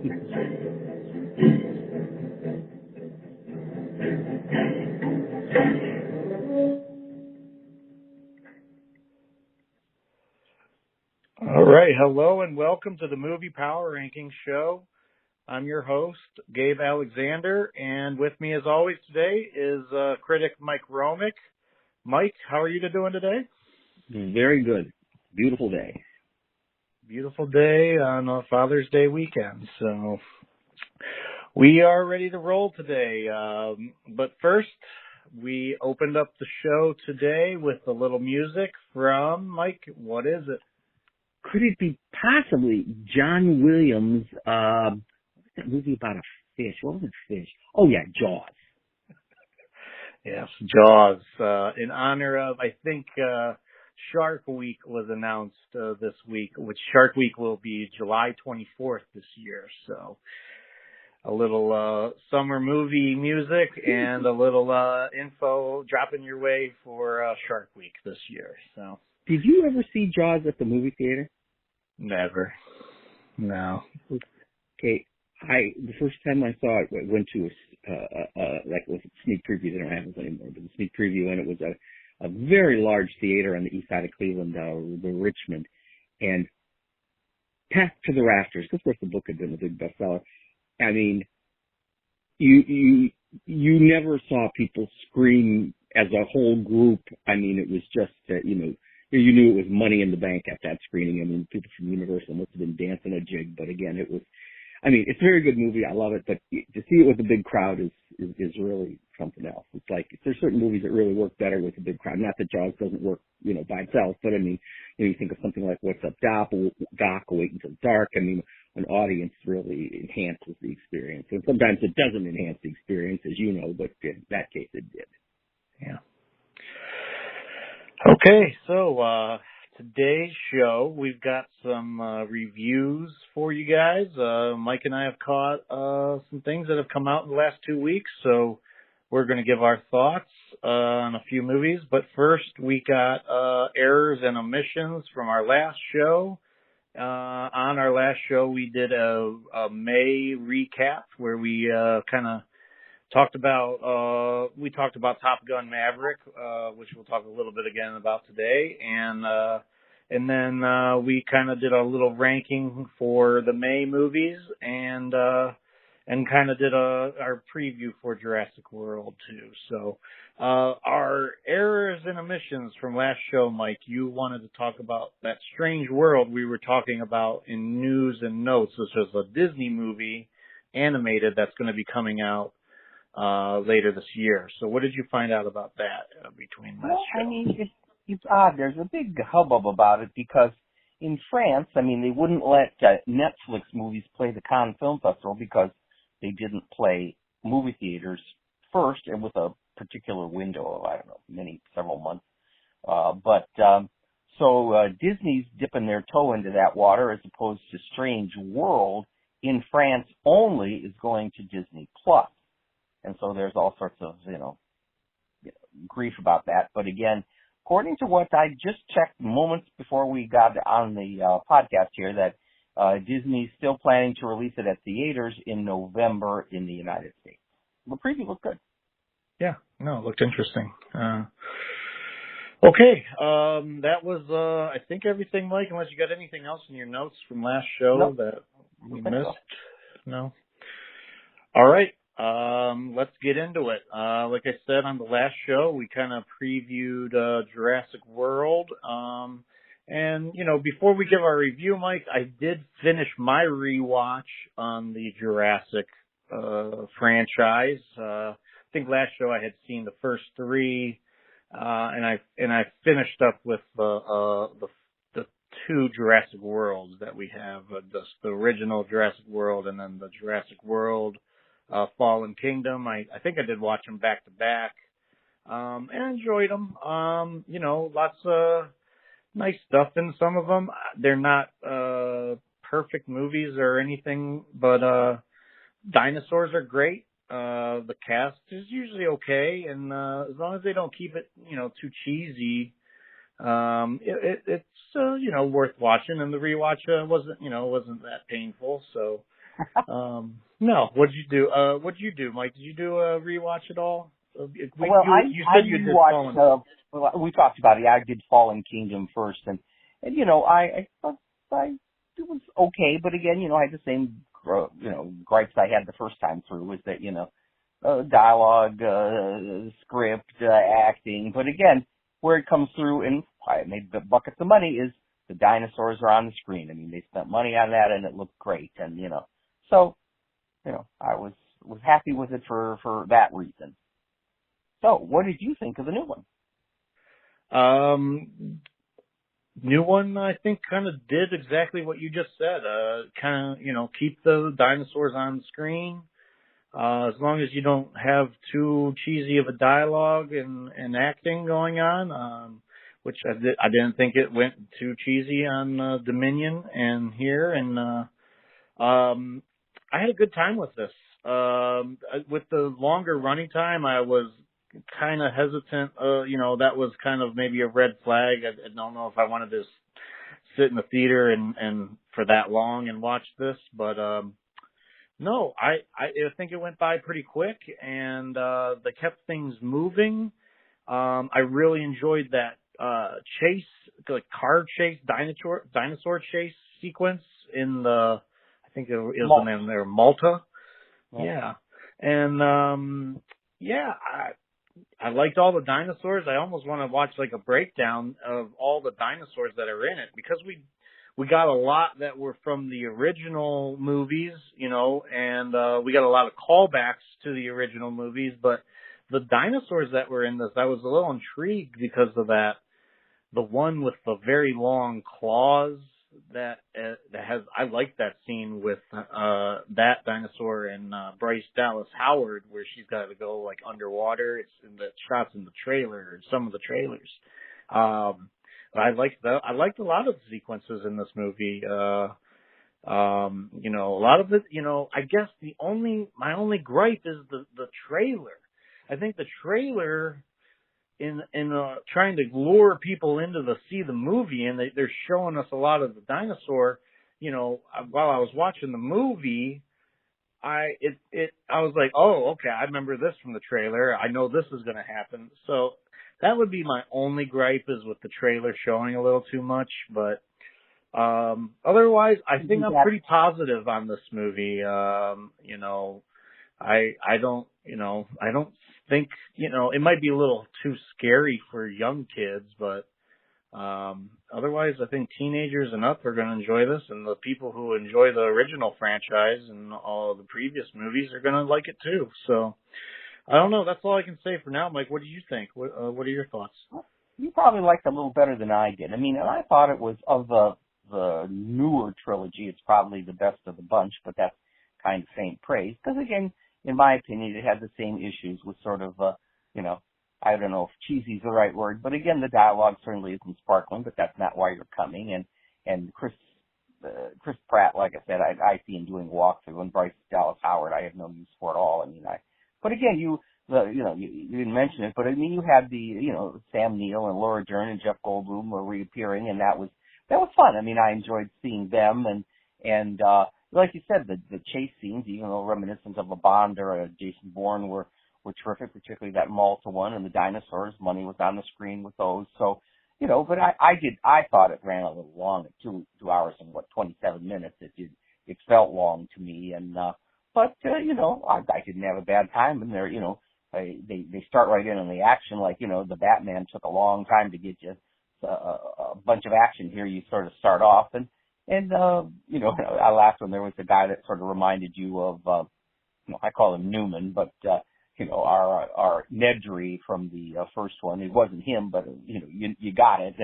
All right. Hello and welcome to the Movie Power Rankings Show. I'm your host, Gabe Alexander, and with me as always today is critic Mike Romick. Mike, how are you doing today? Very good. Beautiful day. Beautiful day on a Father's Day weekend. So we are ready to roll today. But first, we opened up the show today with a little music from Mike. What is it? Could it be possibly John Williams' what's that movie about a fish? What was it, fish? Oh, yeah, Jaws. Yes, Jaws. In honor of, I think, Shark Week was announced this week, which Shark Week will be July 24th this year. So a little summer movie music and a little info dropping your way for Shark Week this year. So. Did you ever see Jaws at the movie theater? Never. No. Okay. The first time I saw it, I went to like it was a sneak preview. They don't have this anymore, but a sneak preview, and it was a very large theater on the east side of Cleveland, the Richmond, and packed to the rafters. Of course, the book had been a big bestseller. I mean, you never saw people scream as a whole group. I mean, it was just you knew it was money in the bank at that screening. I mean, people from Universal must have been dancing a jig, but again, it was. I mean, it's a very good movie. I love it, but to see it with a big crowd is really something else. It's like there's certain movies that really work better with a big crowd. Not that Jaws doesn't work, by itself, but I mean, you think of something like What's Up, Doc, Wait Until Dark. I mean, an audience really enhances the experience, and sometimes it doesn't enhance the experience, as you know, but in that case, it did. Yeah. Okay, so today's show, we've got some reviews for you guys. Mike and I have caught some things that have come out in the last 2 weeks, so we're going to give our thoughts on a few movies. But first, we got errors and omissions from our last show. On our last show, we did a May recap where we kind of talked about Top Gun Maverick, which we'll talk a little bit again about today, and then we kind of did a little ranking for the May movies, and kind of did our preview for Jurassic World too. So our errors and omissions from last show, Mike, you wanted to talk about that strange world we were talking about in news and notes. This was a Disney movie, animated, that's going to be coming out later this year. So what did you find out about that between last show? I mean, it's odd. There's a big hubbub about it because in France, I mean, they wouldn't let Netflix movies play the Cannes Film Festival because they didn't play movie theaters first and with a particular window of, I don't know, several months. So Disney's dipping their toe into that water as opposed to Strange World in France only is going to Disney Plus. And so there's all sorts of, grief about that. But again, according to what I just checked moments before we got on the podcast here, that Disney's still planning to release it at theaters in November in the United States. The preview looked good. Yeah, no, it looked interesting. Okay, that was, I think, everything, Mike, unless you got anything else in your notes from last show that we missed. So. No? All right. Let's get into it. Like I said on the last show, we kind of previewed Jurassic World. And, before we give our review, Mike, I did finish my rewatch on the Jurassic franchise. I think last show I had seen the first three, and I finished up with the two Jurassic Worlds that we have, the original Jurassic World and then the Jurassic World Fallen Kingdom. I think I did watch them back to back, and I enjoyed them. Lots of nice stuff in some of them. They're not perfect movies or anything, but dinosaurs are great. The cast is usually okay, and as long as they don't keep it, too cheesy, it's worth watching. And the rewatch wasn't that painful. So No. What'd you do? What'd you do, Mike? Did you do a rewatch at all? You said you did watched. Fallen. Well, we talked about it. I did Fallen Kingdom first, and I thought it was okay, but again, I had the same gripes I had the first time through. Was that dialogue, script, acting, but again, where it comes through, and why it made buckets of money is the dinosaurs are on the screen. I mean, they spent money on that, and it looked great, and so I was happy with it for that reason. So, what did you think of the new one? New one, I think, kind of did exactly what you just said. Kind of, keep the dinosaurs on the screen. As long as you don't have too cheesy of a dialogue and acting going on, which I didn't think it went too cheesy on Dominion and here. And I had a good time with this. With the longer running time, I was kind of hesitant. That was kind of maybe a red flag. I don't know if I wanted to sit in the theater and for that long and watch this, but no, I think it went by pretty quick, and they kept things moving. I really enjoyed that chase, like car chase, dinosaur chase sequence in the, I think it was the name there, Malta. Yeah. And I liked all the dinosaurs. I almost want to watch like a breakdown of all the dinosaurs that are in it, because we got a lot that were from the original movies, and we got a lot of callbacks to the original movies, but the dinosaurs that were in this, I was a little intrigued because of that. The one with the very long claws that has, I like that scene with that dinosaur and Bryce Dallas Howard, where she's got to go like underwater. It's in the shots in the trailer, some of the trailers. I liked a lot of the sequences in this movie. A lot of it, I guess my only gripe is the trailer. I think the trailer in trying to lure people into see the movie, and they're showing us a lot of the dinosaur. While I was watching the movie, I was like, oh, okay, I remember this from the trailer. I know this is going to happen. So that would be my only gripe, is with the trailer showing a little too much. But otherwise, I think I'm pretty positive on this movie. I don't think, it might be a little too scary for young kids, but otherwise I think teenagers and up are going to enjoy this, and the people who enjoy the original franchise and all the previous movies are going to like it too. So I don't know. That's all I can say for now. Mike, what do you think? What are your thoughts? You probably liked it a little better than I did. I mean, I thought it was, of the newer trilogy, it's probably the best of the bunch, but that's kind of faint praise, because again, in my opinion, it had the same issues with sort of, I don't know if cheesy is the right word, but again, the dialogue certainly isn't sparkling, but that's not why you're coming. And Chris Pratt, like I said, I see him doing walkthrough, and Bryce Dallas Howard, I have no use for at all. I mean, but again, you didn't mention it, but I mean, you had the, Sam Neill and Laura Dern and Jeff Goldblum were reappearing, and that was fun. I mean, I enjoyed seeing them, and like you said, the chase scenes, even though reminiscent of a Bond or a Jason Bourne, were terrific, particularly that Malta one, and the dinosaurs. Money was on the screen with those. So, but I thought it ran a little long at 2 hours and 27 minutes. It felt long to me, and but I didn't have a bad time. And they start right in on the action, like the Batman took a long time to get you a bunch of action. Here you sort of start off, and I laughed when there was a guy that sort of reminded you of, I call him Newman, but our Nedry from the first one. It wasn't him, but you got it.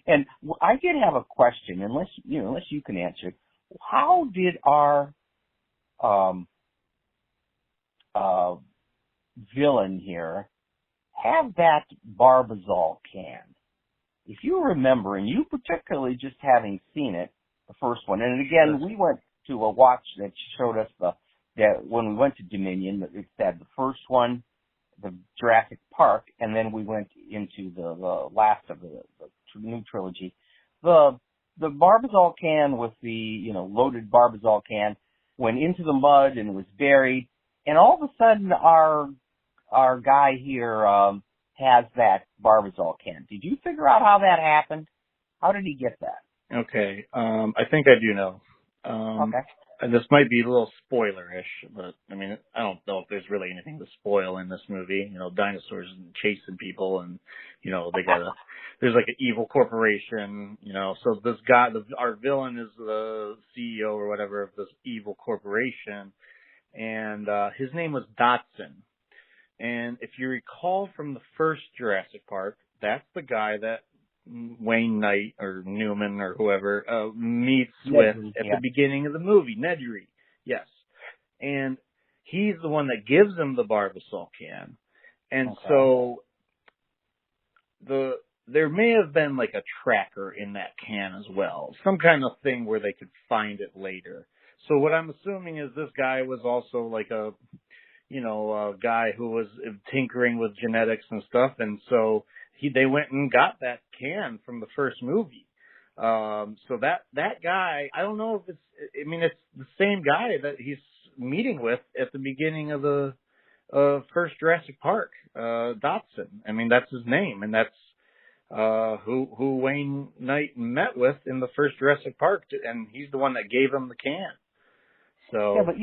And I did have a question, unless you can answer it. How did our villain here have that Barbazol can? If you remember, and you particularly just having seen it, the first one, and again, we went to a watch that showed us that when we went to Dominion, it said the first one, the Jurassic Park, and then we went into the last of the new trilogy. The Barbazol can with the loaded Barbazol can, went into the mud and was buried. And all of a sudden, our guy here has that Barbasol can. Did you figure out how that happened? How did he get that? Okay. I think I do know. Okay. And this might be a little spoiler-ish, but I mean, I don't know if there's really anything to spoil in this movie. You know, dinosaurs chasing people, and you know there's like an evil corporation. You know, so this guy, our villain, is the CEO or whatever of this evil corporation, and his name was Dotson. And if you recall from the first Jurassic Park, that's the guy that Wayne Knight or Newman or whoever meets with at the beginning of the movie. Nedry, yes. And he's the one that gives him the Barbasol can. And so there may have been like a tracker in that can as well. Some kind of thing where they could find it later. So what I'm assuming is this guy was also like a guy who was tinkering with genetics and stuff, and so they went and got that can from the first movie. So that guy, I don't know if it's the same guy that he's meeting with at the beginning of the first Jurassic Park, Dotson. I mean, that's his name, and that's who Wayne Knight met with in the first Jurassic Park, and he's the one that gave him the can. So yeah, but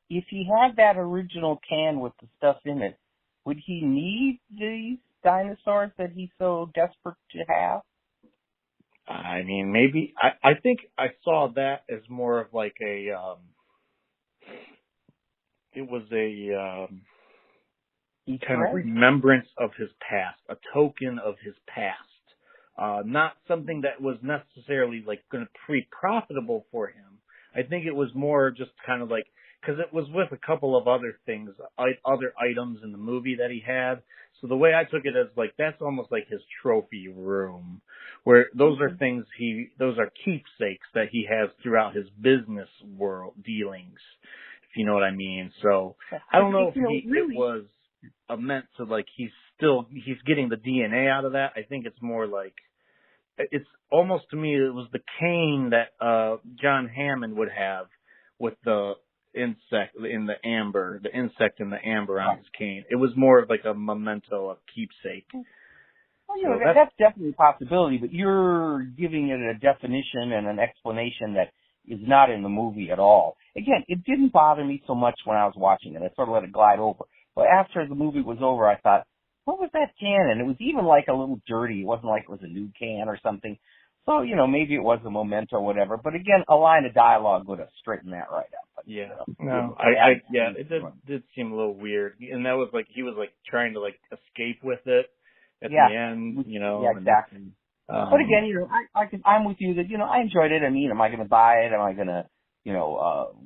if he had that original can with the stuff in it, would he need these dinosaurs that he's so desperate to have? I mean, maybe. I think I saw that as more of like it was a kind of remembrance of his past, a token of his past, not something that was necessarily like going to be profitable for him. I think it was more just kind of like, because it was with a couple of other things, other items in the movie that he had. So the way I took it is like, that's almost like his trophy room, where those are things those are keepsakes that he has throughout his business world dealings, if you know what I mean. So I don't know if it was meant to like, he's getting the DNA out of that. I think it's more like, it's almost, to me, it was the cane that John Hammond would have with the insect in the amber on his cane. It was more of like a memento, a keepsake. Well, that's definitely a possibility, but you're giving it a definition and an explanation that is not in the movie at all. Again, it didn't bother me so much when I was watching it. I sort of let it glide over. But after the movie was over, I thought, what was that can? And it was even like a little dirty. It wasn't like it was a new can or something. So, maybe it was a memento or whatever. But again, a line of dialogue would have straightened that right up. But, it did seem a little weird. And that was like, he was like trying to like escape with it at the end, Yeah, exactly. But again, I'm with you that, I enjoyed it. I mean, am I going to buy it? Am I going to,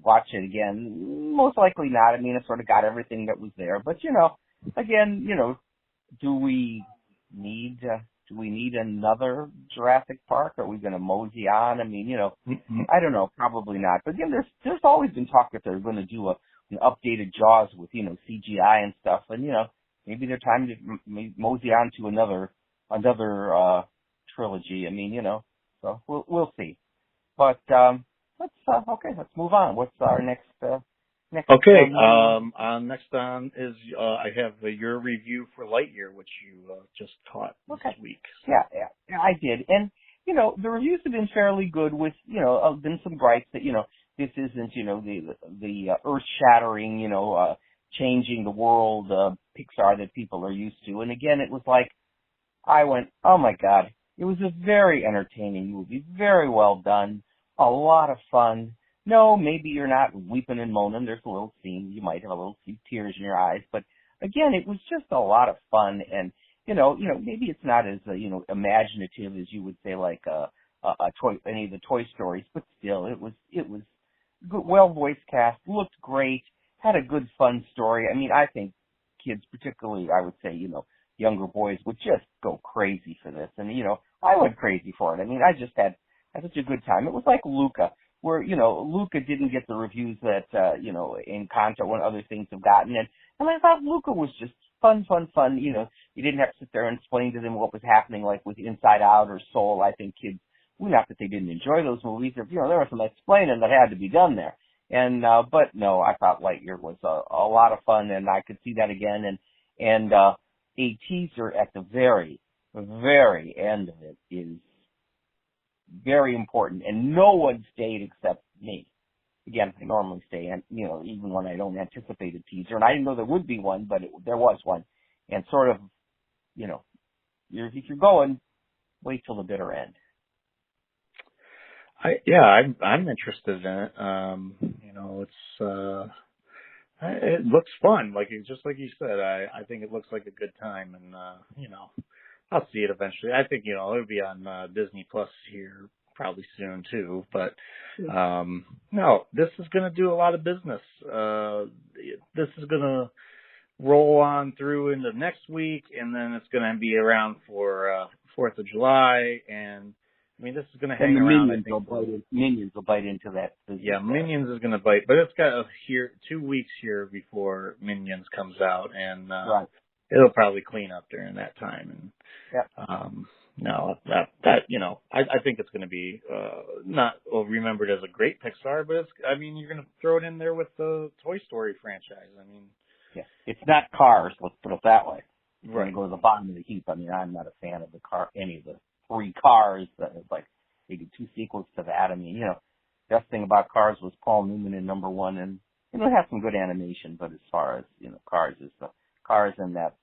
watch it again? Most likely not. I mean, I sort of got everything that was there. But, again, do we need another Jurassic Park? Are we going to mosey on? I mean, I don't know, probably not. But again, there's always been talk that they're going to do an updated Jaws with CGI and stuff, and maybe they're time to mosey on to another trilogy. I mean, so we'll see. But let's move on. What's our next? Next on is I have your review for Lightyear, which you just taught this week. Yeah, I did. And, the reviews have been fairly good with, been some gripes that, this isn't, the earth-shattering, changing the world Pixar that people are used to. And again, it was like, I went, oh my God, it was a very entertaining movie, very well done, a lot of fun. No, maybe you're not weeping and moaning. There's a little scene. You might have a little few tears in your eyes. But again, it was just a lot of fun. And, maybe it's not as, imaginative as you would say, like, any of the Toy Stories, but still, it was good, well voice cast, looked great, had a good fun story. I mean, I think kids, particularly, I would say, younger boys would just go crazy for this. And, I went crazy for it. I mean, I just had such a good time. It was like Luca, where, Luca didn't get the reviews that, Encanto and other things have gotten. And I thought Luca was just fun. You didn't have to sit there and explain to them what was happening, like with Inside Out or Soul. I think kids, not that they didn't enjoy those movies, there was some explaining that had to be done there. But no, I thought Lightyear was a lot of fun, and I could see that again. And a teaser at the very, very end of it is very important, and no one stayed except me. Again, I normally stay, and even when I don't anticipate a teaser, and I didn't know there would be one, but there was one, and sort of, if you're going, wait till the bitter end. I'm interested in it. It looks fun. Just like you said, I think it looks like a good time, and I'll see it eventually. I think it'll be on Disney Plus here probably soon too. But no, this is going to do a lot of business. This is going to roll on through into next week, and then it's going to be around for 4th of July, and this is going to hang around. Minions will bite into that. Yeah, Minions is going to bite, but it's got 2 weeks here before Minions comes out, and right. It'll probably clean up during that time. And yeah. I think it's going to be not remembered as a great Pixar, but you're going to throw it in there with the Toy Story franchise. Yeah, it's not Cars. Let's put it that way. Right. Go to the bottom of the heap. I'm not a fan of any of the 3 Cars. They did 2 sequels to that. Best thing about Cars was Paul Newman in number 1, and it had some good animation. But as far as Cars is the Cars and that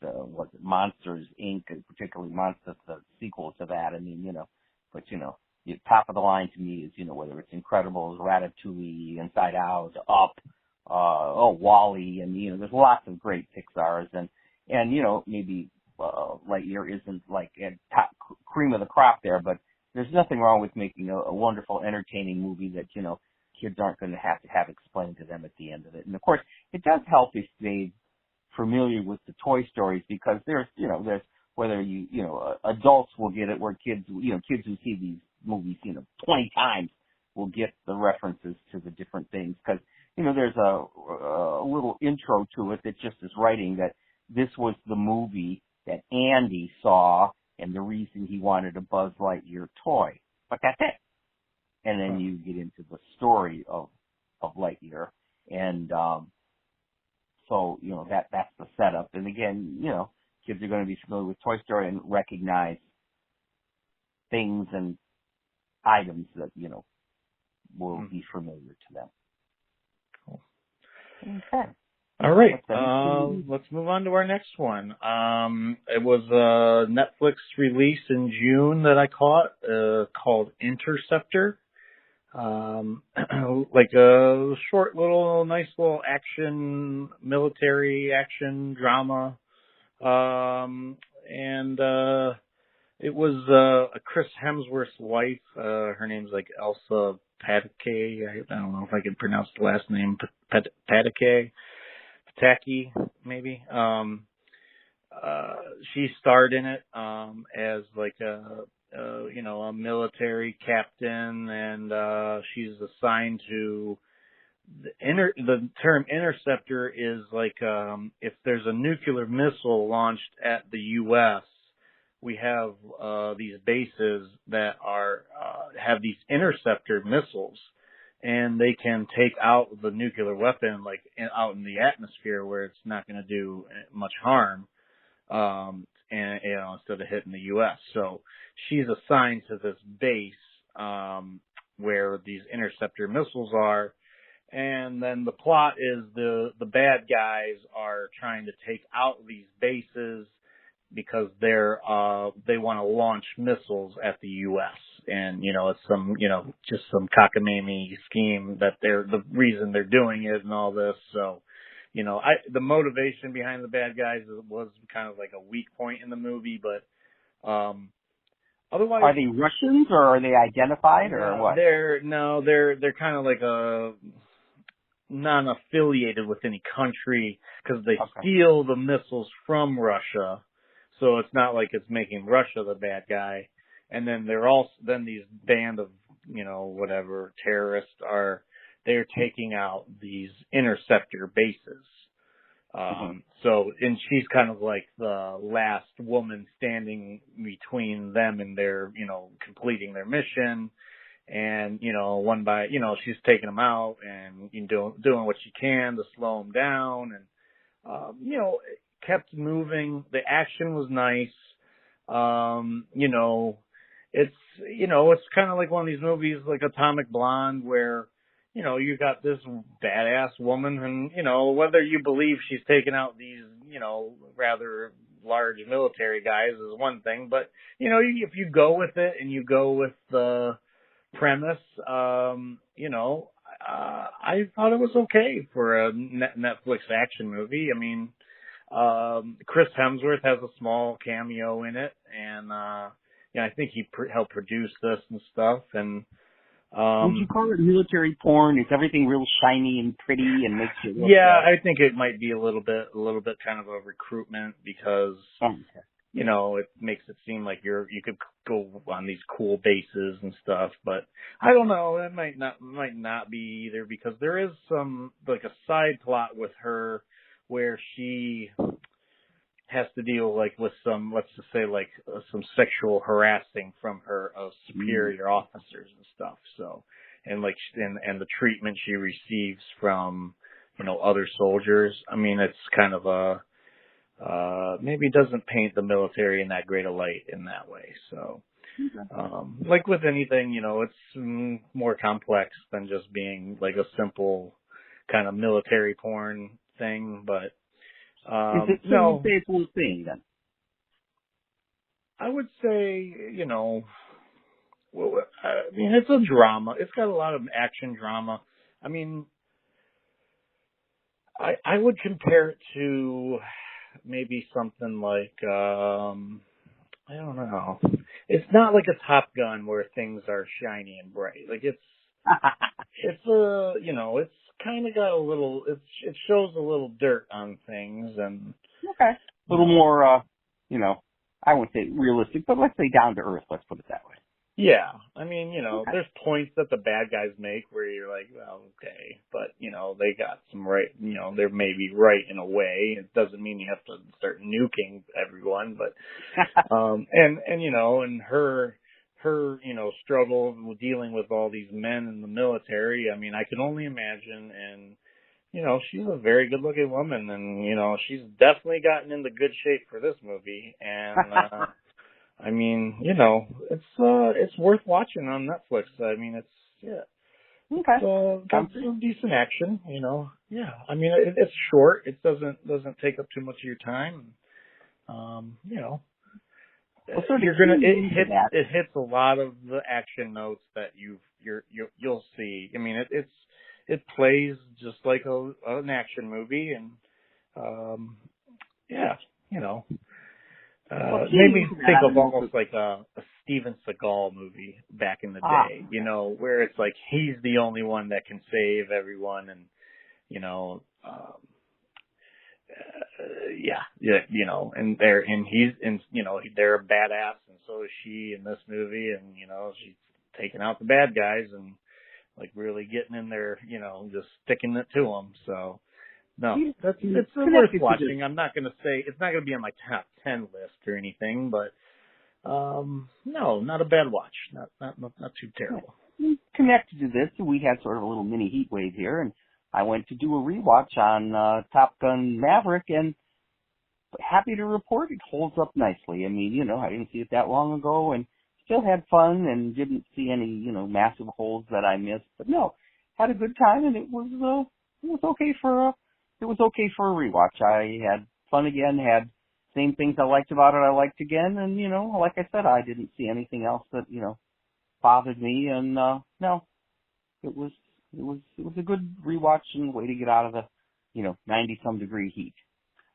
Monsters Inc. particularly Monsters, the sequel to that. But top of the line to me is whether it's Incredibles, Ratatouille, Inside Out, Up, WALL-E, and there's lots of great Pixars, and maybe Lightyear isn't like a top cream of the crop there, but there's nothing wrong with making a wonderful, entertaining movie that kids aren't going to have explained to them at the end of it. And of course, it does help if they're familiar with the Toy Stories, because there's whether adults will get it, where kids who see these movies 20 times will get the references to the different things, because there's a little intro to it that just is writing that this was the movie that Andy saw and the reason he wanted a Buzz Lightyear toy. But that's it. And then you get into the story of Lightyear, and so that's the setup. And again, kids are going to be familiar with Toy Story and recognize things and items that will be familiar to them. Cool. Okay. All right. Let's move on to our next one. It was a Netflix release in June that I caught, called Interceptor. Like a short nice little military action drama. It was a Chris Hemsworth's wife. Her name's Elsa Pataki. I don't know if I can pronounce the last name. Pataki, maybe. She starred in it as a military captain, and she's assigned to the term interceptor is if there's a nuclear missile launched at the U.S., we have these bases that have these interceptor missiles, and they can take out the nuclear weapon out in the atmosphere where it's not going to do much harm, instead of hitting the U.S. So she's assigned to this base where these interceptor missiles are. And then the plot is the bad guys are trying to take out these bases because they want to launch missiles at the U.S. And, it's some, just some cockamamie scheme that the reason they're doing it and all this. So, the motivation behind the bad guys was kind of like a weak point in the movie, but, otherwise. Are they Russians or are they identified or what? They're kind of like non-affiliated with any country, because they steal the missiles from Russia. So it's not like it's making Russia the bad guy. And then these band of, terrorists they're taking out these interceptor bases. And she's kind of like the last woman standing between them and their, completing their mission. and one by she's taking them out and doing what she can to slow them down, and it kept moving. The action was nice. It's kind of like one of these movies like Atomic Blonde where you got this badass woman, and whether you believe she's taking out these rather large military guys is one thing, but if you go with it and you go with the premise, I thought it was okay for a Netflix action movie. I mean, Chris Hemsworth has a small cameo in it, and I think he helped produce this and stuff. And would you call it military porn? Is everything real shiny and pretty and makes you look I think it might be a little bit kind of a recruitment because it makes it seem like you could go on these cool bases and stuff, but I don't know, it might not be either, because there is some like a side plot with her where she has to deal like with some, let's just say like some sexual harassing from her superior officers and stuff. So, and like, and the treatment she receives from, other soldiers. I mean, it's kind of maybe doesn't paint the military in that great a light in that way. So, like with anything, it's more complex than just being like a simple kind of military porn thing, but is it so you say it's a little thing then? I would say, it's a drama. It's got a lot of action drama. I mean, I would compare it to maybe something like, I don't know. It's not like a Top Gun where things are shiny and bright. Like it's kind of got a little, it shows a little dirt on things, and okay, a little more, I wouldn't say realistic, but let's say down to earth. Let's put it that way. Yeah, I mean, there's points that the bad guys make where you're like, well, okay, but they got some right, they're maybe right in a way. It doesn't mean you have to start nuking everyone, but and her struggle with dealing with all these men in the military. I mean, I can only imagine. And, she's a very good looking woman, and, she's definitely gotten into good shape for this movie. And, I mean, it's worth watching on Netflix. I mean, it's got some decent action, Yeah. I mean, it's short. It doesn't take up too much of your time. It hits a lot of the action notes that you'll see. I mean, it plays just like an action movie, and made me think of almost like a Steven Seagal movie back in the day. Where it's like he's the only one that can save everyone, and they're a badass, and so is she in this movie, and she's taking out the bad guys and like really getting in there, just sticking it to them. So no, it's worth watching. I'm not going to say it's not going to be on my top 10 list or anything, but no, not a bad watch. Not too terrible. Connected to this, we had sort of a little mini heat wave here, and I went to do a rewatch on Top Gun Maverick, and happy to report it holds up nicely. I mean, I didn't see it that long ago, and still had fun, and didn't see any, massive holes that I missed. But no, had a good time, and it was okay for a rewatch. I had fun again. Had same things I liked about it. I liked again, and like I said, I didn't see anything else that bothered me, and no, it was a good rewatch and way to get out of the 90-some degree heat.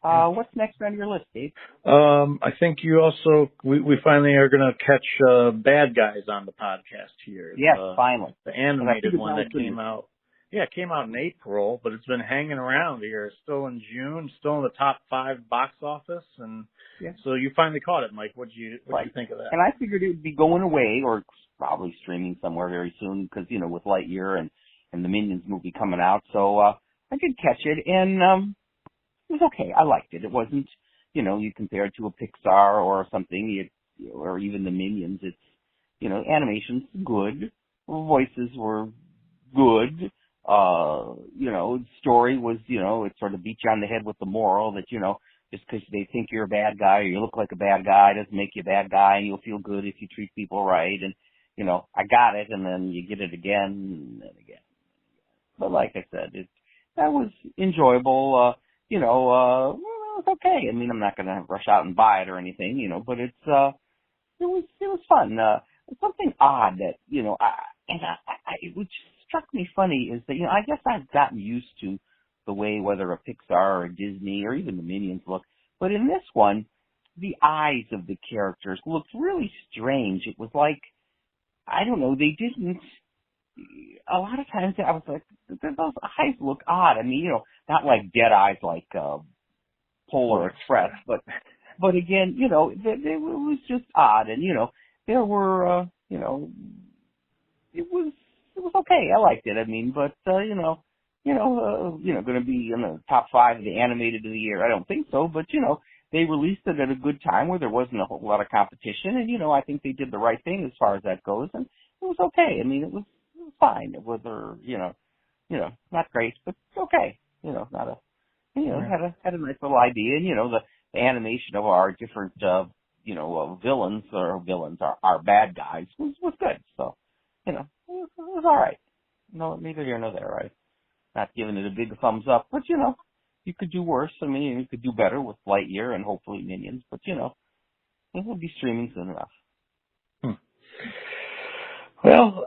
What's next on your list, Dave? I think you also we finally are going to catch Bad Guys on the podcast here. Yes, finally. The animated one that came out. Yeah, it came out in April, but it's been hanging around here. It's still in June, still in the top 5 box office, and so you finally caught it, Mike. What'd you think of that? And I figured it would be going away, or probably streaming somewhere very soon, because with Lightyear and the Minions movie coming out. So I did catch it, and it was okay. I liked it. It wasn't, you compare it to a Pixar or something, or even the Minions. It's, animation's good. voices were good. Story was, it sort of beat you on the head with the moral that, just because they think you're a bad guy or you look like a bad guy doesn't make you a bad guy, and you'll feel good if you treat people right. And, I got it, and then you get it again and again. But like I said, that was enjoyable. It was okay. I mean, I'm not going to rush out and buy it or anything, but it was fun. Something odd that, which struck me funny is that, I guess I've gotten used to the way whether a Pixar or a Disney or even the Minions look. But in this one, the eyes of the characters looked really strange. It was like, I don't know, they didn't, a lot of times I was like, those eyes look odd. I mean, not like dead eyes like Polar Express, but again, it was just odd. And, there were, it was okay. I liked it. I mean, but, going to be in the top 5 of the animated of the year. I don't think so, but, they released it at a good time where there wasn't a whole lot of competition. And, I think they did the right thing as far as that goes. And it was okay. I mean, it was fine. It was, not great, but okay. Not a, had a nice little idea. And, the animation of our different, villains our bad guys was good. So, it was all right. No, neither here nor there, right? Not giving it a big thumbs up, but, you could do worse. I mean, you could do better with Lightyear and hopefully Minions, but, it will be streaming soon enough. Well,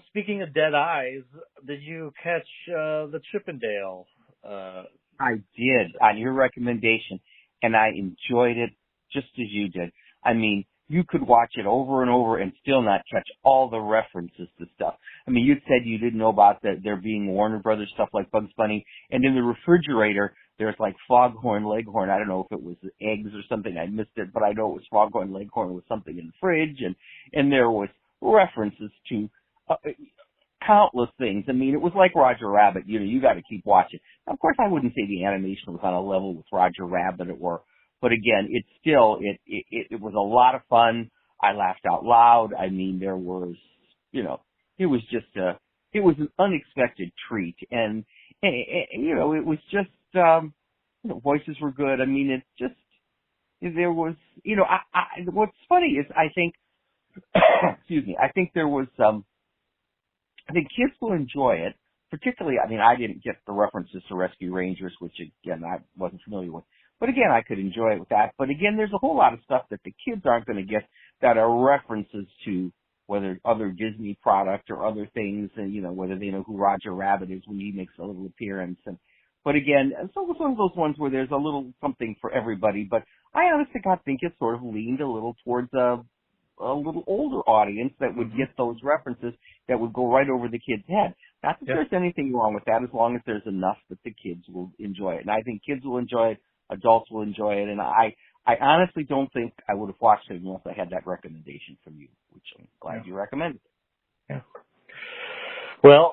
speaking of dead eyes, did you catch the Chippendale? I did, on your recommendation, and I enjoyed it just as you did. I mean, you could watch it over and over and still not catch all the references to stuff. I mean, you said you didn't know about there being Warner Brothers stuff like Bugs Bunny, and in the refrigerator, there's like Foghorn Leghorn. I don't know if it was eggs or something. I missed it, but I know it was Foghorn Leghorn with something in the fridge, and there was references to countless things. I mean, it was like Roger Rabbit. You got to keep watching. Now, of course, I wouldn't say the animation was on a level with Roger Rabbit or. But again, it was a lot of fun. I laughed out loud. I mean, there was, it was just it was an unexpected treat. And it was just, voices were good. I mean, there was, what's funny is I think, excuse me, I think there was, I think kids will enjoy it. Particularly, I mean, I didn't get the references to Rescue Rangers, which again, I wasn't familiar with. But again, I could enjoy it with that. But again, there's a whole lot of stuff that the kids aren't going to get that are references to whether other Disney product or other things, and, whether they know who Roger Rabbit is when he makes a little appearance. But again, so it was one of those ones where there's a little something for everybody. But I honestly think it sort of leaned a little towards a little older audience that would get those references that would go right over the kid's head. Not that there's anything wrong with that, as long as there's enough that the kids will enjoy it. And I think kids will enjoy it. Adults will enjoy it, and I honestly don't think I would have watched it unless I had that recommendation from you, which I'm glad you recommended. Yeah. Well,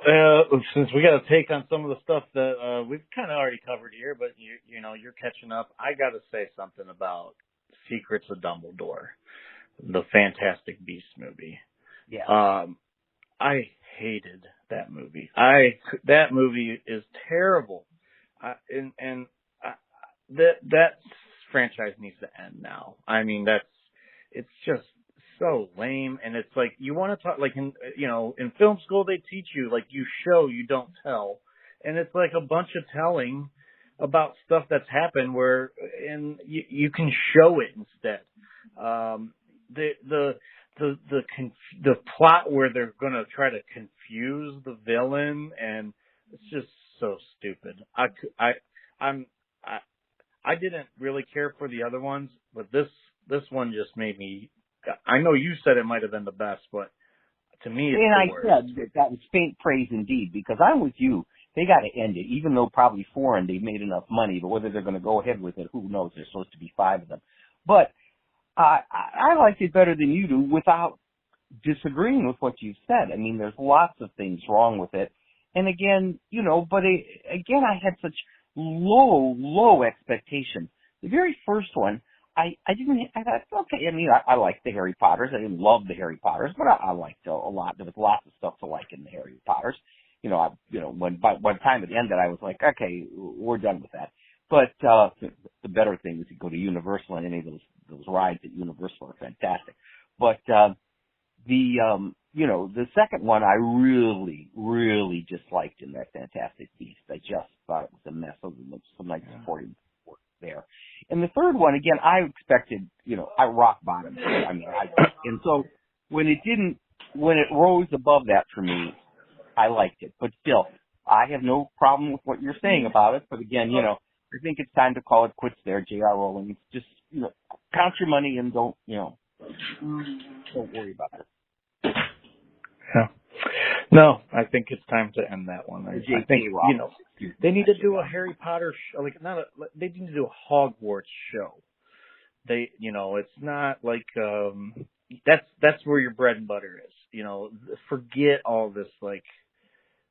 since we got to take on some of the stuff that we've kind of already covered here, but you're catching up, I got to say something about Secrets of Dumbledore, the Fantastic Beasts movie. Yeah. I hated that movie. That movie is terrible, that franchise needs to end now. I mean, it's just so lame. And it's like, you want to talk, like in film school, they teach you, like, you show, you don't tell. And it's like a bunch of telling about stuff that's happened and you can show it instead. The plot where they're going to try to confuse the villain, and it's just so stupid. I didn't really care for the other ones, but this one just made me. I know you said it might have been the best, but to me, it's the worst. And I said that was faint praise indeed, because I'm with you. They got to end it, even though probably 4 and they've made enough money. But whether they're going to go ahead with it, who knows? There's supposed to be 5 of them. But I liked it better than you do, without disagreeing with what you've said. I mean, there's lots of things wrong with it. And again, but again, I had such low expectations. The very first one, I thought, okay, I mean, I liked the Harry Potters. I didn't love the Harry Potters, but I liked a lot. There was lots of stuff to like in the Harry Potters. When by the time at the end that I was like, okay, we're done with that. But the better thing is to go to Universal, and any of those rides at Universal are fantastic. But the second one I really, really just liked in that Fantastic Beast. I just thought it was a mess. Some nice supporting work there. And the third one, again, I expected, I rock bottomed. And so when it rose above that for me, I liked it. But still, I have no problem with what you're saying about it. But again, I think it's time to call it quits there, J.R. Rowling. Just, count your money and don't worry about it. Yeah. No, I think it's time to end that one. I think, they need to do a Harry Potter show, they need to do a Hogwarts show. It's not like, that's where your bread and butter is. Forget all this,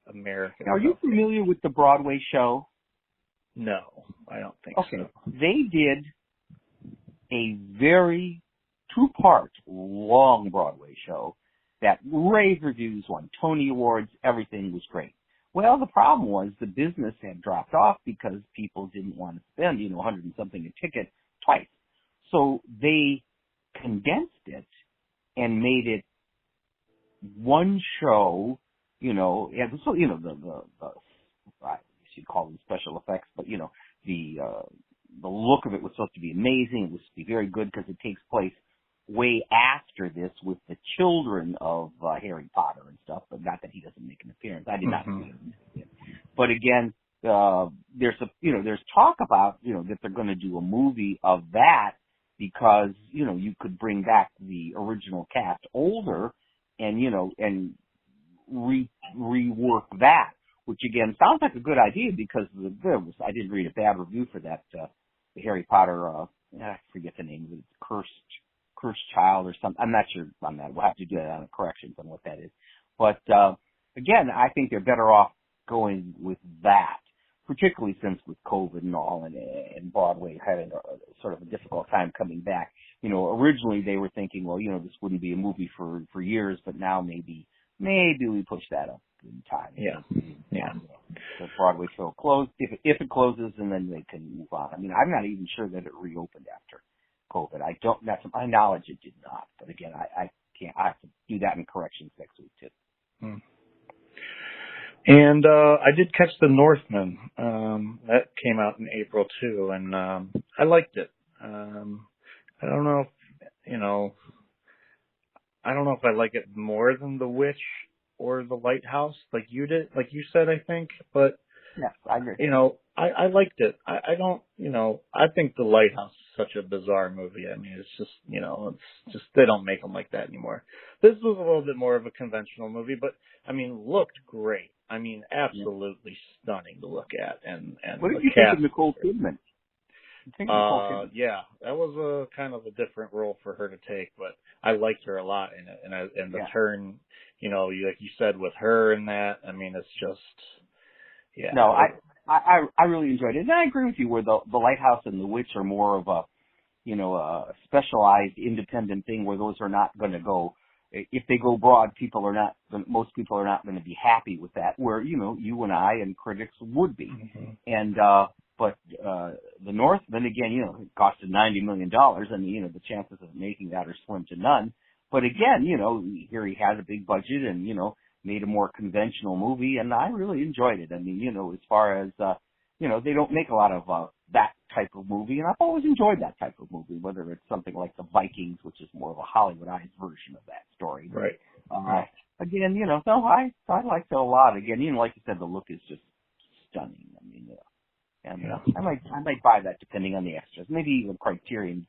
American. Are you familiar with the Broadway show? No, I don't think so. They did a very 2-part long Broadway show that rave reviews, won Tony Awards, everything was great. Well, the problem was the business had dropped off because people didn't want to spend, $100 and something a ticket twice. So they condensed it and made it one show, and so, I should call them special effects, but, the look of it was supposed to be amazing. It was supposed to be very good because it takes place way after this with the children of Harry Potter and stuff, but not that he doesn't make an appearance. I did not see him. But again, there's talk about, that they're going to do a movie of that because, you could bring back the original cast older and, and rework that, which again sounds like a good idea because I didn't read a bad review for that, the Harry Potter, I forget the name of it, Cursed Child or something. I'm not sure on that. We'll have to do that on the corrections on what that is. But again, I think they're better off going with that, particularly since with COVID and all, and Broadway having a sort of a difficult time coming back. Originally they were thinking, well, this wouldn't be a movie for years, but now maybe we push that up in time. Yeah. The Broadway show closed. If it closes, and then they can move on. I mean, I'm not even sure that it reopened after COVID. That's to my knowledge, it did not. But again, I can't. I have to do that in corrections next week too. And I did catch the Northman. That came out in April too, and I liked it. I don't know if I don't know if I like it more than The Witch or The Lighthouse, like you did, like you said, I think. But yeah, I agree. I liked it. I don't, I think The Lighthouse is such a bizarre movie. I mean, it's just, it's just, they don't make them like that anymore. This was a little bit more of a conventional movie, but I mean, looked great. I mean, absolutely stunning to look at. And what did you think of Nicole Kidman? Yeah, that was a kind of a different role for her to take, but I liked her a lot in it. And the turn, like you said, with her and that, I mean, it's just, yeah. No, I really enjoyed it. And I agree with you where the Lighthouse and The Witch are more of a, a specialized independent thing where those are not going to go. If they go broad, most people are not going to be happy with that, where, you and I and critics would be. Mm-hmm. And, but the Northman, again, it costed $90 million. I mean, the chances of making that are slim to none. But again, here he had a big budget and, made a more conventional movie, and I really enjoyed it. I mean, as far as, they don't make a lot of that type of movie, and I've always enjoyed that type of movie, whether it's something like The Vikings, which is more of a Hollywoodized version of that story. Right. Again, so I liked it a lot. Again, like you said, the look is just stunning. I mean, and I might buy that depending on the extras. Maybe even Criterion.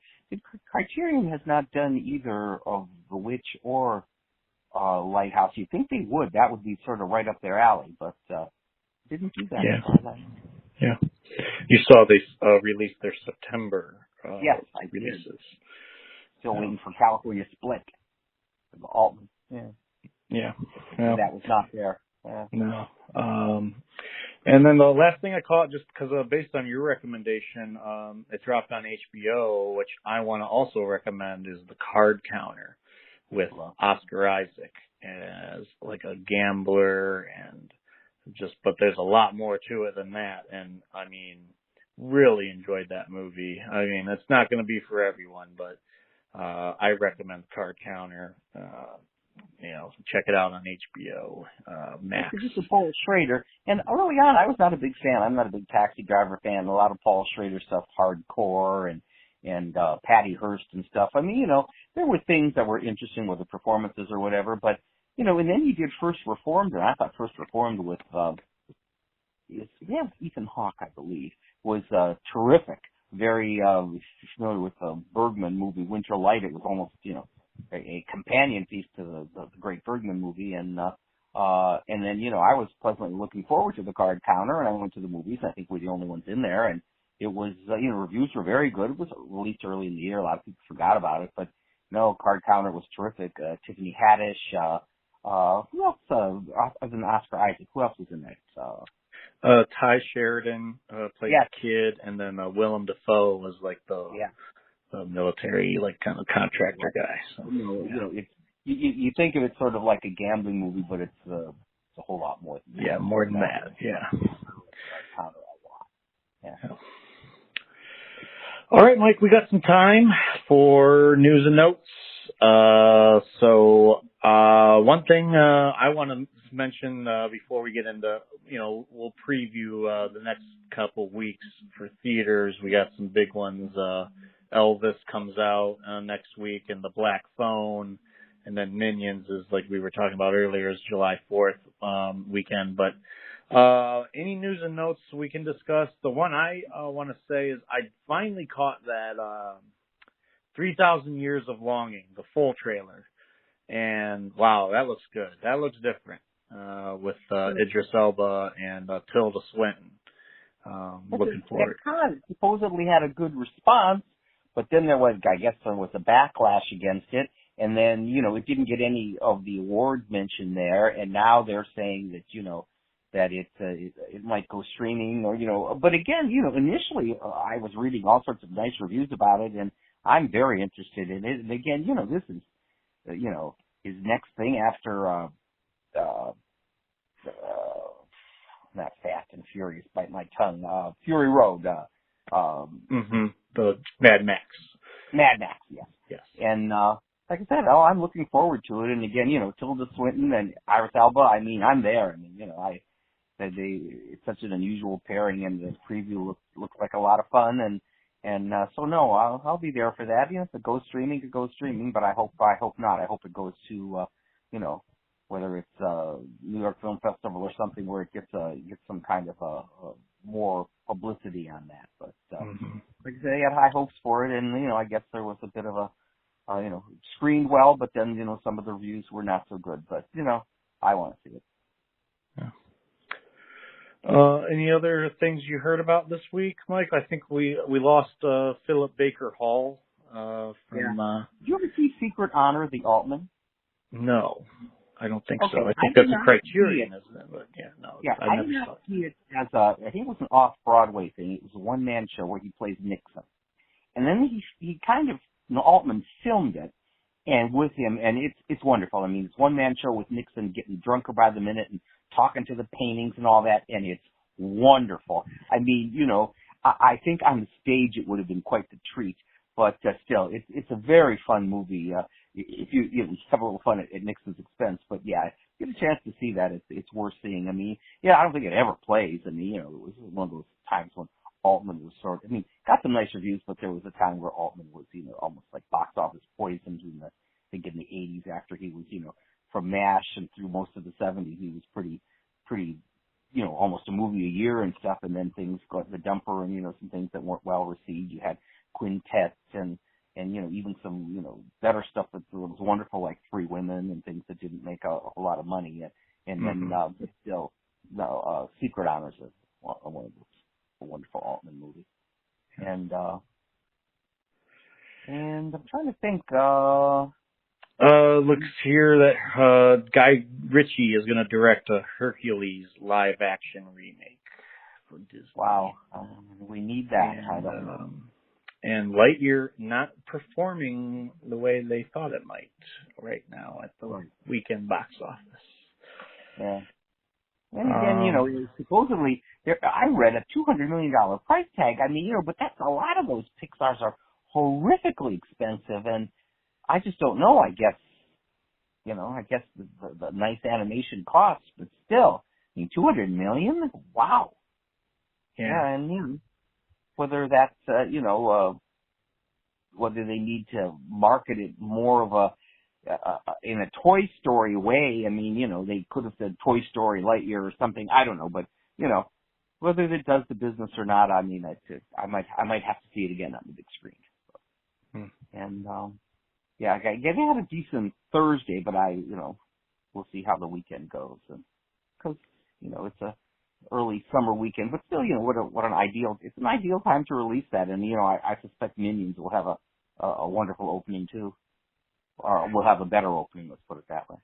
Criterion has not done either of The Witch or Lighthouse. You'd think they would. That would be sort of right up their alley, but didn't do that. Yeah. You saw they released their September yes, I releases. Did. Still waiting for California Split. The Altman. Yeah. That was not there. No. And then the last thing I caught, just because based on your recommendation, it dropped on HBO, which I want to also recommend, is The Card Counter with Oscar Isaac as like a gambler and but there's a lot more to it than that. And I mean, really enjoyed that movie. I mean, it's not going to be for everyone, but I recommend Card Counter. Check it out on HBO Max. This is Paul Schrader, and early on, I was not a big fan. I'm not a big Taxi Driver fan. A lot of Paul Schrader stuff, Hardcore and Patty Hearst and stuff. I mean, there were things that were interesting with the performances or whatever, but and then he did First Reformed, and I thought First Reformed with Ethan Hawke, I believe, was terrific. Very familiar with the Bergman movie Winter Light. It was almost a companion piece to the great Bergman movie, and then I was pleasantly looking forward to The Card Counter, and I went to the movies. I think we're the only ones in there, and it was reviews were very good. It was released early in the year. A lot of people forgot about it, but no, Card Counter was terrific. Tiffany Haddish. Who else? Other than Oscar Isaac, who else was in that? Ty Sheridan played the kid, and then Willem Dafoe was like the military, like kind of contractor guy. So, you think of it sort of like a gambling movie, but it's a whole lot more than that. Yeah, more than that. Yeah. All right, Mike, we got some time for news and notes. So one thing I want to mention before we get into, we'll preview the next couple weeks for theaters. We got some big ones. Elvis comes out next week, and The Black Phone, and then Minions is, like we were talking about earlier, is July 4th weekend. But any news and notes we can discuss? The one I want to say is I finally caught that 3,000 Years of Longing, the full trailer. And wow, that looks good. That looks different with Idris Elba and Tilda Swinton. Looking forward. It supposedly had a good response, but then there was a backlash against it, and then it didn't get any of the awards mentioned there, and now they're saying that that it might go streaming or but again initially I was reading all sorts of nice reviews about it, and I'm very interested in it. And again this is his next thing after not Fast and Furious, bite my tongue, Fury Road, the Mad Max. Mad Max, yes. And like I said, I'm looking forward to it. And again, Tilda Swinton and Idris Elba. I mean, I'm there. I mean, it's such an unusual pairing, and the preview looks like a lot of fun. And so no, I'll be there for that. If it goes streaming, it goes streaming. But I hope not. I hope it goes to whether it's New York Film Festival or something where it gets some kind of a more publicity on that. But like I say, I had high hopes for it, and I guess there was a bit of a screened well, but then some of the reviews were not so good. But I want to see it. Yeah. Any other things you heard about this week, Mike? I think we lost Philip Baker Hall from. Did you ever see Secret Honor, the Altman? No, I don't think so. I think that's a Criterion, isn't it? But no. Yeah, I did not see it as I think it was an off-Broadway thing. It was a one-man show where he plays Nixon, and then he kind of Altman filmed it, and with him, and it's wonderful. I mean, it's one-man show with Nixon getting drunker by the minute and talking to the paintings and all that, and it's wonderful. I mean, I think on the stage it would have been quite the treat, but still, it's a very fun movie. If you have a little fun at Nixon's expense, but yeah, get a chance to see that. It's worth seeing. I mean, I don't think it ever plays. I mean, it was one of those times when Altman was got some nice reviews, but there was a time where Altman was, almost like box office poisoned in the 80s after he was, from MASH and through most of the 70s, he was pretty, almost a movie a year and stuff, and then things got the dumper and, some things that weren't well received. You had quintets and even some, better stuff that was wonderful, like Three Women and things that didn't make a whole lot of money. And then, still, Secret Honor is a wonderful Altman movie. And I'm trying to think, looks here that Guy Ritchie is going to direct a Hercules live action remake. for Disney. Wow. We need that. And, I don't know. And Lightyear not performing the way they thought it might right now at the weekend box office. Yeah. And again, supposedly, I read a $200 million price tag. I mean, but that's a lot of those Pixars are horrifically expensive, and I just don't know. I guess the nice animation costs, but still, I mean, $200 million? Wow. Yeah, and whether that's whether they need to market it more of in a Toy Story way. I mean, they could have said Toy Story Lightyear or something. I don't know, but whether it does the business or not, I mean, I might have to see it again on the big screen. And again, they had a decent Thursday, but we'll see how the weekend goes, because it's a early summer weekend, but still, it's an ideal time to release that, and I suspect Minions will have a wonderful opening too. Or we'll have a better opening, let's put it that way.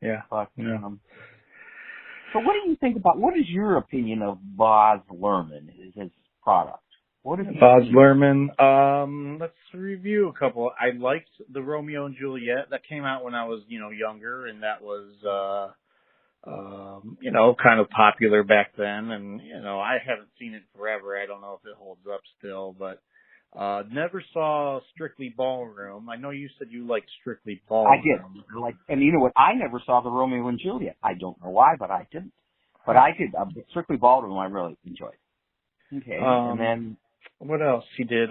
Yeah. But, so what do you think what is your opinion of Baz Luhrmann, his product? What is Baz Luhrmann? Let's review a couple. I liked the Romeo and Juliet. That came out when I was, younger, and that was, kind of popular back then. And, I haven't seen it forever. I don't know if it holds up still, but never saw Strictly Ballroom. I know you said you liked Strictly Ballroom. I did. And you know what? I never saw the Romeo and Juliet. I don't know why, but I didn't. But I did. Strictly Ballroom I really enjoyed. Okay. And then what else? He did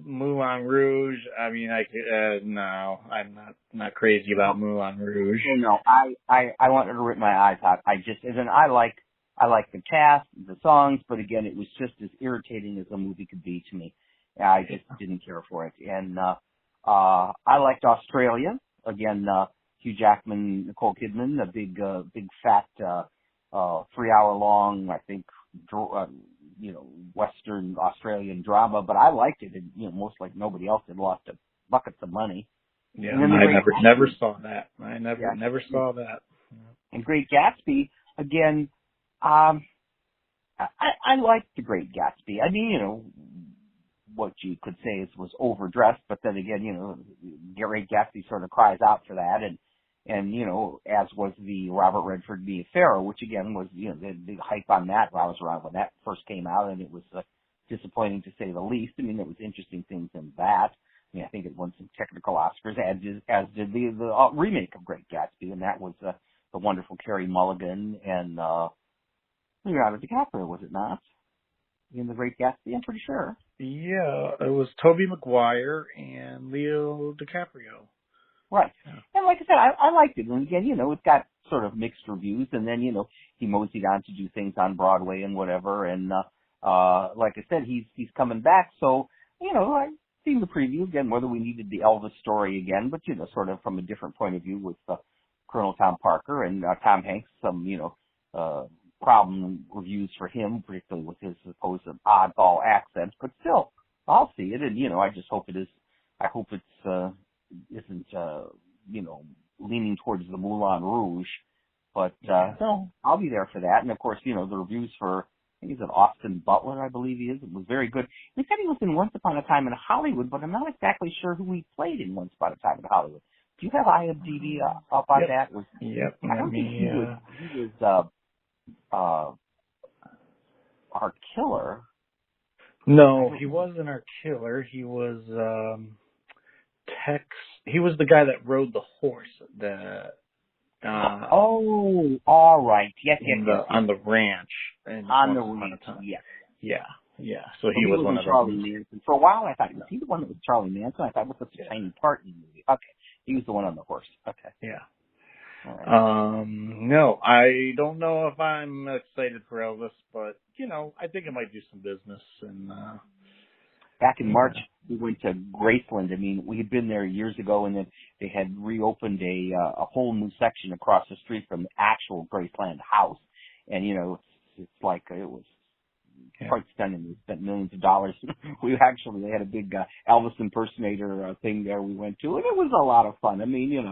Moulin Rouge. I mean, no, I'm not crazy about Moulin Rouge. No, I wanted to rip my eyes out. I like the cast, the songs, but again, it was just as irritating as a movie could be to me. I just didn't care for it. And I liked Australia. Again, Hugh Jackman, Nicole Kidman, a big fat 3-hour long, I think, Western Australian drama. But I liked it. And, most like nobody else had lost buckets of money. Yeah, I never saw that. I never saw that. And Great Gatsby, again, I liked The Great Gatsby. I mean, what you could say was overdressed, but then again, Great Gatsby sort of cries out for that, and as was the Robert Redford Mia Farrow, which again was, the big hype on that. I was around when that first came out, and it was disappointing to say the least. I mean, there was interesting things in that. I mean, I think it won some technical Oscars, as did the remake of Great Gatsby, and that was the wonderful Carey Mulligan and Leonardo DiCaprio, was it not? In The Great Gatsby, I'm pretty sure. Yeah, it was Tobey Maguire and Leo DiCaprio. Right. Yeah. And like I said, I liked it. And again, it got sort of mixed reviews, and then, he moseyed on to do things on Broadway and whatever. And, like I said, he's coming back. So, I've seen the preview again, whether we needed the Elvis story again, but, sort of from a different point of view with Colonel Tom Parker and Tom Hanks, some, problem reviews for him, particularly with his supposed oddball accent, but still, I'll see it, and I just hope it's isn't leaning towards the Moulin Rouge, but no, I'll be there for that. And of course, the reviews for, I think he's an Austin Butler, I believe he is. It was very good. They said he was in Once Upon a Time in Hollywood, but I'm not exactly sure who he played in Once Upon a Time in Hollywood. Do you have IMDb up on that? I don't think he was our killer. No, he wasn't our killer. He was Tex. He was the guy that rode the horse. All right. Yes. On the ranch. On the ranch. Yeah. So he was one of Charlie Manson. For a while, I thought, was he the one that was Charlie Manson? I thought it was such a tiny part in the movie. Okay. He was the one on the horse. Okay. Yeah. Right. No, I don't know if I'm excited for Elvis, but I think it might do some business. And back in March, we went to Graceland. I mean, we had been there years ago, and then they had reopened a whole new section across the street from the actual Graceland house. And it's like it was quite stunning. We spent millions of dollars. They had a big Elvis impersonator thing there we went to, and it was a lot of fun. I mean,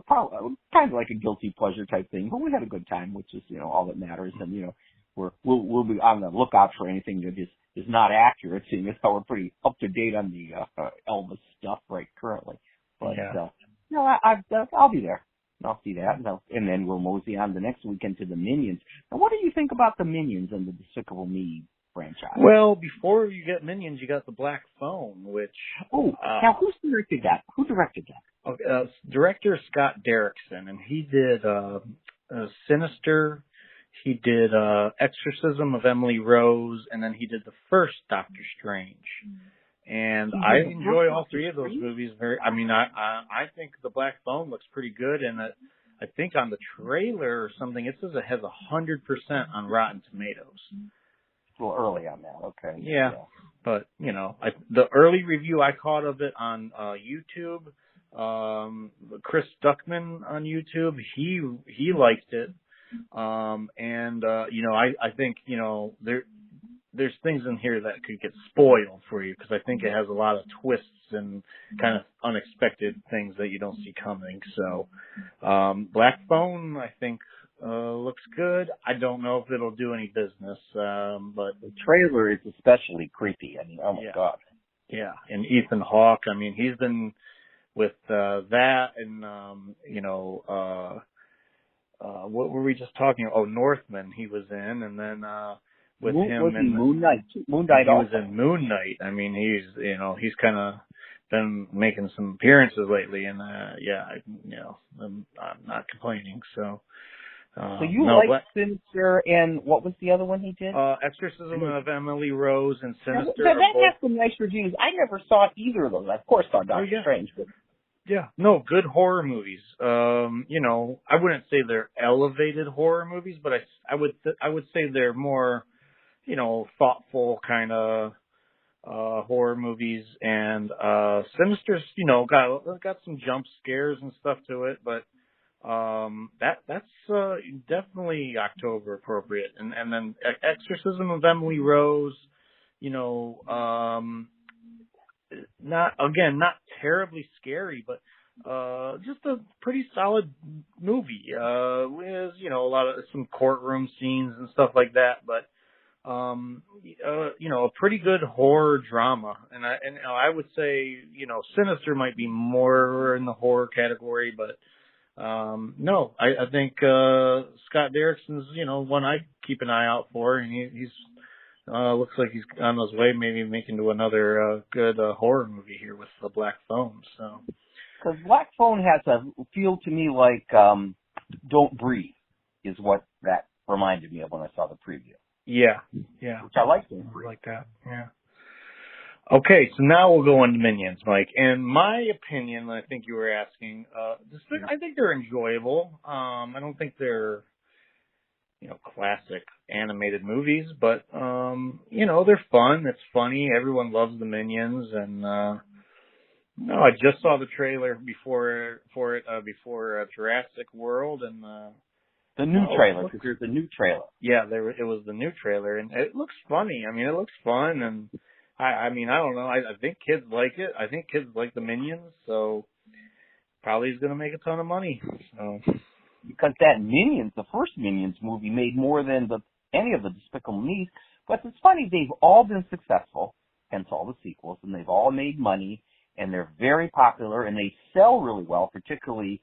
probably kind of like a guilty pleasure type thing, but we had a good time, which is all that matters. And we'll be on the lookout for anything that is not accurate, seeing as how we're pretty up to date on the Elvis stuff right currently. But no, I'll be there. I'll see that, and then we'll mosey on the next weekend to the Minions. Now, what do you think about the Minions and the Despicable Me franchise? Well, before you get Minions, you got the Black Phone, which now who's directed that? Who directed that? Okay, director Scott Derrickson, and he did Sinister. He did Exorcism of Emily Rose, and then he did the first Doctor Strange. And I enjoy all three of those movies. I think the Black Phone looks pretty good, and I think on the trailer or something it says it has 100% on Rotten Tomatoes. A little early on that, okay. Yeah. But the early review I caught of it on YouTube, Chris Duckman on YouTube, he liked it. I think there's things in here that could get spoiled for you, because I think it has a lot of twists and kind of unexpected things that you don't see coming. So, Black Phone, I think, looks good. I don't know if it'll do any business, but the trailer is especially creepy. I mean, oh my God. Yeah. And Ethan Hawke, I mean, he's been with, that and, what were we just talking about? Oh, Northman he was in, and then, with him and Moon Knight. He was in Moon Knight. I mean, he's kind of been making some appearances lately, and I'm not complaining. So you like Sinister, and what was the other one he did? Exorcism of Emily Rose and Sinister. That has some nice reviews. I never saw either of those. I, of course, saw Doctor Strange, but no, good horror movies. I wouldn't say they're elevated horror movies, but I would say they're more, thoughtful kind of horror movies. And Sinister's, got some jump scares and stuff to it, but that's definitely October appropriate. And then Exorcism of Emily Rose, not terribly scary, but just a pretty solid movie. With a lot of some courtroom scenes and stuff like that, but a pretty good horror drama. And I would say Sinister might be more in the horror category, but no, I think Scott Derrickson's one I keep an eye out for, and he's looks like he's on his way, maybe making to another good horror movie here with the Black Phone. So, because Black Phone has a feel to me like Don't Breathe is what that reminded me of when I saw the preview. Yeah. Which I like. I like that. Yeah. Okay, so now we'll go into Minions, Mike. In my opinion, I think you were asking, I think they're enjoyable. I don't think they're classic animated movies, but, they're fun. It's funny. Everyone loves the Minions. And, I just saw the trailer before Jurassic World, and, the new trailer, because there's a new trailer. Yeah, it was the new trailer, and it looks funny. I mean, it looks fun, and I don't know. I think kids like it. I think kids like the Minions, so probably is going to make a ton of money. So. Because that Minions, the first Minions movie, made more than any of the Despicable Me. But it's funny, they've all been successful, hence all the sequels, and they've all made money, and they're very popular, and they sell really well, particularly,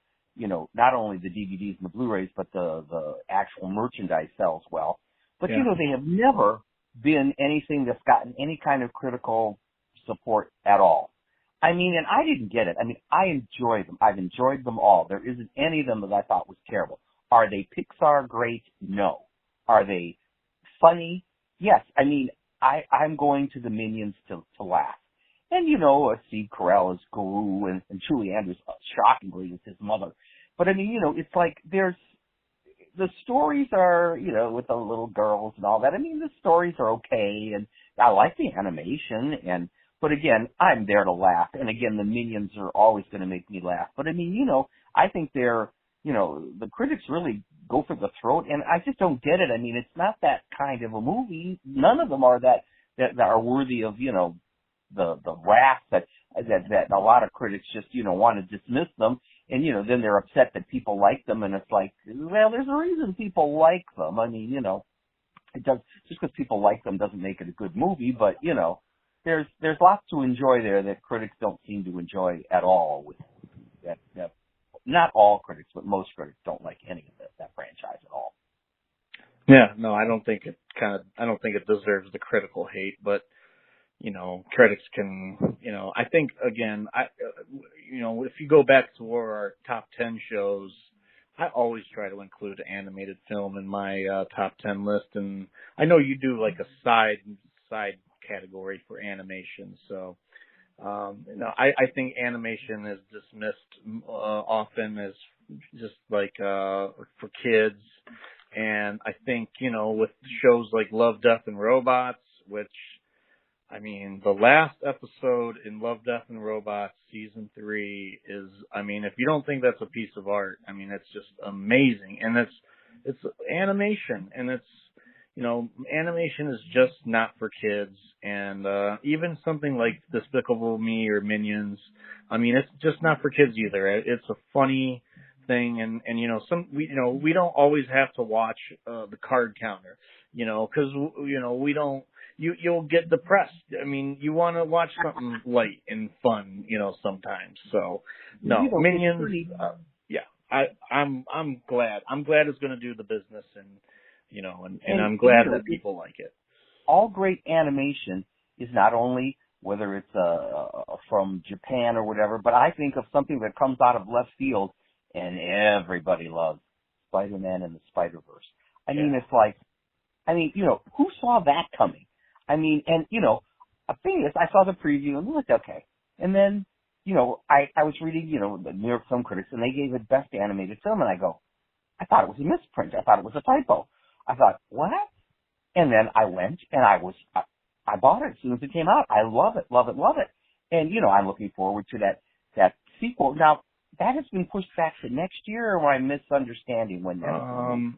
not only the DVDs and the Blu-rays, but the actual merchandise sells well. But, they have never been anything that's gotten any kind of critical support at all. I mean, and I didn't get it. I mean, I enjoy them. I've enjoyed them all. There isn't any of them that I thought was terrible. Are they Pixar great? No. Are they funny? Yes. I mean, I'm going to the Minions to laugh. And, Steve Carell is Guru, and Julie Andrews, shockingly, is his mother. But, I mean, it's like the stories are, with the little girls and all that. I mean, the stories are okay, and I like the animation, but again, I'm there to laugh. And again, the Minions are always going to make me laugh. But I mean, I think they're, the critics really go for the throat, and I just don't get it. I mean, it's not that kind of a movie. None of them are that are worthy of, the wrath that a lot of critics just, want to dismiss them. And, then they're upset that people like them. And it's like, well, there's a reason people like them. I mean, it does, just because people like them doesn't make it a good movie, but, you know, there's lots to enjoy there that critics don't seem to enjoy at all. With that, not all critics, but most critics don't like any of that franchise at all. Yeah, no, I don't think it deserves the critical hate, but, you know, critics can, you know, I think, again, you know, if you go back to our top 10 shows, I always try to include animated film in my top 10 list, and I know you do like a side category for animation, so you know, I think animation is dismissed often as just like for kids, and I think, you know, with shows like Love, Death, and Robots, which, I mean, the last episode in Love, Death, and Robots season 3 is, I mean, if you don't think that's a piece of art, I mean, it's just amazing. And it's animation, and it's, you know, animation is just not for kids. And even something like Despicable Me or Minions, I mean, it's just not for kids either. It's a funny thing, and you know, we don't always have to watch the card counter, you know, because, you know, we don't. You'll get depressed. I mean, you want to watch something light and fun, you know, sometimes. So, no, Minions. Yeah, I'm glad. I'm glad it's going to do the business, and, you know, and I'm glad that people like it. All great animation is not only whether it's from Japan or whatever, but I think of something that comes out of left field, and everybody loves Spider-Man and the Spider-Verse. I mean, it's like, I mean, you know, who saw that coming? I mean, and, you know, the thing is, I saw the preview and looked okay. And then, you know, I was reading, you know, the New York Film Critics, and they gave it Best Animated Film, and I go, I thought it was a misprint. I thought it was a typo. I thought, what? And then I went, and I bought it as soon as it came out. I love it, love it, love it. And, you know, I'm looking forward to that sequel. Now, that has been pushed back to next year, or am I misunderstanding when that is?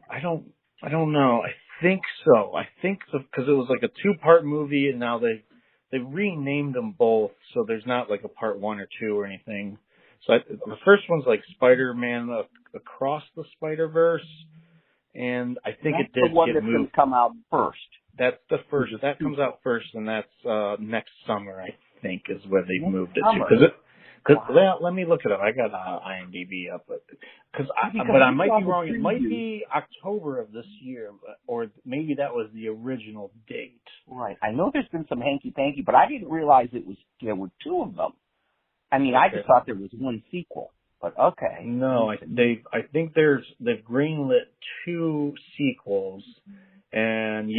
I don't know. I think so. Because it was like a 2-part movie, and now they've renamed them both, so there's not like a part 1 or 2 or anything. So the first one's like Spider-Man Across the Spider-Verse, and I think it did the one get that's moved. going to come out first. That's the first. That comes out first, and that's next summer, I think, is where they've moved it to. Well, let me look it up. I got IMDb up, but I might be wrong. It might be October of this year, or maybe that was the original date. Right. I know there's been some hanky-panky, but I didn't realize there were 2 of them. I mean, I just thought there was 1 sequel, but okay. No, I think they've greenlit 2 sequels, and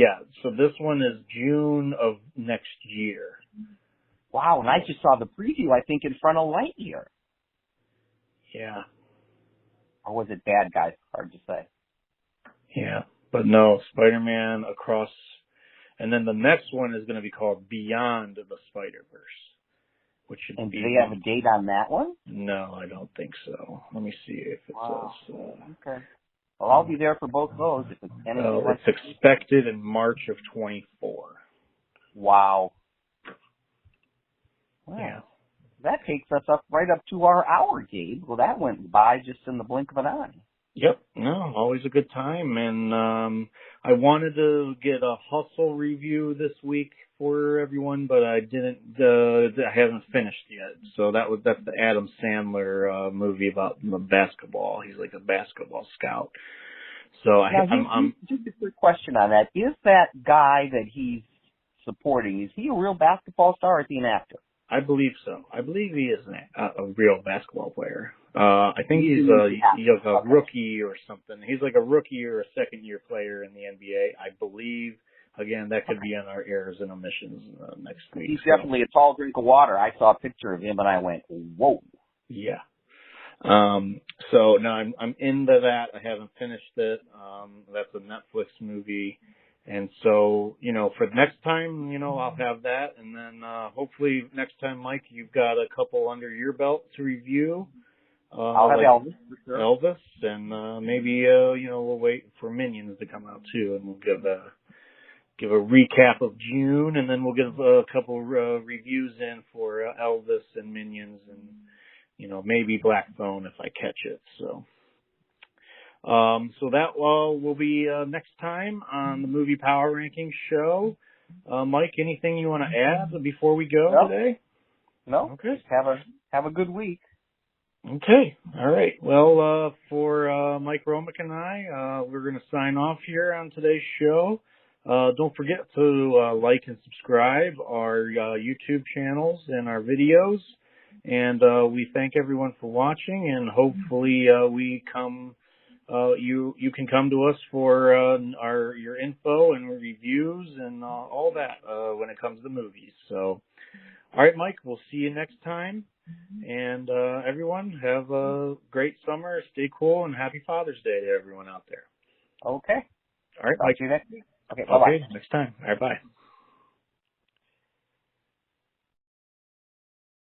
so this one is June of next year. Wow, and I just saw the preview, I think, in front of Lightyear. Yeah. Or was it Bad Guys? Hard to say. Yeah, but no, Spider-Man Across, and then the next one is going to be called Beyond the Spider-Verse, which should be. And do they have a date on that one? No, I don't think so. Let me see if it says. Okay. Well, I'll be there for both of those. If it's it's expected in March of 24. Wow. Wow. Yeah. That takes us right up to our hour, Gabe. Well, that went by just in the blink of an eye. Yep. No, always a good time. And I wanted to get a Hustle review this week for everyone, but I didn't. I haven't finished yet. So that's the Adam Sandler movie about basketball. He's like a basketball scout. So I'm just a quick question on that. Is that guy that he's supporting, is he a real basketball star, or is he an actor? I believe so. I believe he is a real basketball player. I think he's a rookie or something. He's like a rookie or a second-year player in the NBA. I believe. Again, that could be on our errors and omissions next week. He's definitely a tall drink of water. I saw a picture of him and I went, whoa. Yeah. So no, I'm into that. I haven't finished it. That's a Netflix movie. And so, you know, for next time, you know, I'll have that. And then, hopefully next time, Mike, you've got a couple under your belt to review. I'll have Elvis, for sure. Elvis, and, maybe, you know, we'll wait for Minions to come out too. And we'll give a recap of June, and then we'll give a couple, reviews in for Elvis and Minions and, you know, maybe Black Phone if I catch it. So, So that will be next time on the Movie Power Rankings show. Mike, anything you want to add before we go today? No. Okay. Just have a good week. Okay. All right. Well, for Mike Romick and I, we're going to sign off here on today's show. Don't forget to like and subscribe our YouTube channels and our videos. And we thank everyone for watching, and hopefully you can come to us for your info and reviews and all that when it comes to movies. So, all right, Mike, we'll see you next time. And everyone, have a great summer. Stay cool, and happy Father's Day to everyone out there. Okay. All right, Talk Mike. to you next week. Okay, bye-bye. Okay, next time. All right, bye.